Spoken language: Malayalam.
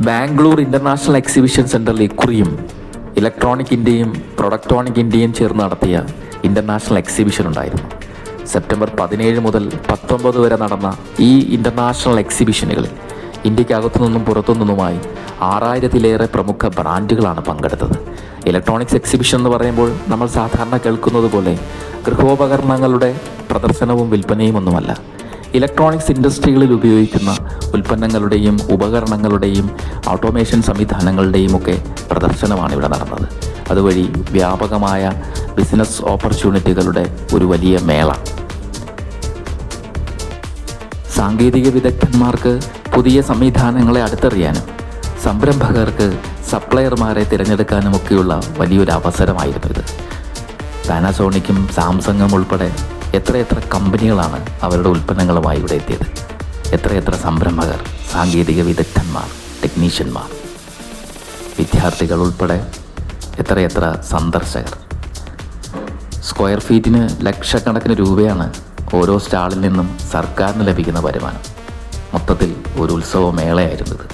ബാംഗ്ലൂർ ഇൻ്റർനാഷണൽ എക്സിബിഷൻ സെൻറ്ററിൽ ഇക്കുറിയും ഇലക്ട്രോണിക് ഇന്ത്യയും പ്രൊഡക്ട്രോണിക് ഇന്ത്യയും ചേർന്ന് നടത്തിയ ഇൻ്റർനാഷണൽ എക്സിബിഷൻ ഉണ്ടായിരുന്നു. സെപ്റ്റംബർ 17 മുതൽ 19 വരെ നടന്ന ഈ ഇൻ്റർനാഷണൽ എക്സിബിഷനുകളിൽ ഇന്ത്യക്കകത്തു നിന്നും പുറത്തു നിന്നുമായി 6000-ലേറെ പ്രമുഖ ബ്രാൻഡുകളാണ് പങ്കെടുത്തത്. ഇലക്ട്രോണിക്സ് എക്സിബിഷൻ എന്ന് പറയുമ്പോൾ നമ്മൾ സാധാരണ കേൾക്കുന്നത് പോലെ ഗൃഹോപകരണങ്ങളുടെ പ്രദർശനവും വിൽപ്പനയും ഒന്നുമല്ല. ഇലക്ട്രോണിക്സ് ഇൻഡസ്ട്രികളിൽ ഉപയോഗിക്കുന്ന ഉൽപ്പന്നങ്ങളുടെയും ഉപകരണങ്ങളുടെയും ഓട്ടോമേഷൻ സംവിധാനങ്ങളുടെയും ഒക്കെ പ്രദർശനമാണ് ഇവിടെ നടന്നത്. അതുവഴി വ്യാപകമായ ബിസിനസ് ഓപ്പർച്യൂണിറ്റികളുടെ ഒരു വലിയ മേള. സാങ്കേതിക വിദഗ്ധന്മാർക്ക് പുതിയ സംവിധാനങ്ങളെ അടുത്തറിയാനും സംരംഭകർക്ക് സപ്ലയർമാരെ തിരഞ്ഞെടുക്കാനുമൊക്കെയുള്ള വലിയൊരു അവസരമായിരുന്നു ഇത്. പാനാസോണിക്കും സാംസങ്ങും ഉൾപ്പെടെ എത്രയെത്ര കമ്പനികളാണ് അവരുടെ ഉൽപ്പന്നങ്ങളുമായി ഇവിടെ എത്തിയത്. എത്രയെത്ര സംരംഭകർ, സാങ്കേതിക വിദഗ്ധന്മാർ, ടെക്നീഷ്യന്മാർ, വിദ്യാർത്ഥികൾ ഉൾപ്പെടെ എത്രയെത്ര സന്ദർശകർ. സ്ക്വയർ ഫീറ്റിന് ലക്ഷക്കണക്കിന് രൂപയാണ് ഓരോ സ്റ്റാളിൽ നിന്നും സർക്കാരിന് ലഭിക്കുന്ന വരുമാനം. മൊത്തത്തിൽ ഒരു ഉത്സവമേളയായിരുന്നു ഇത്.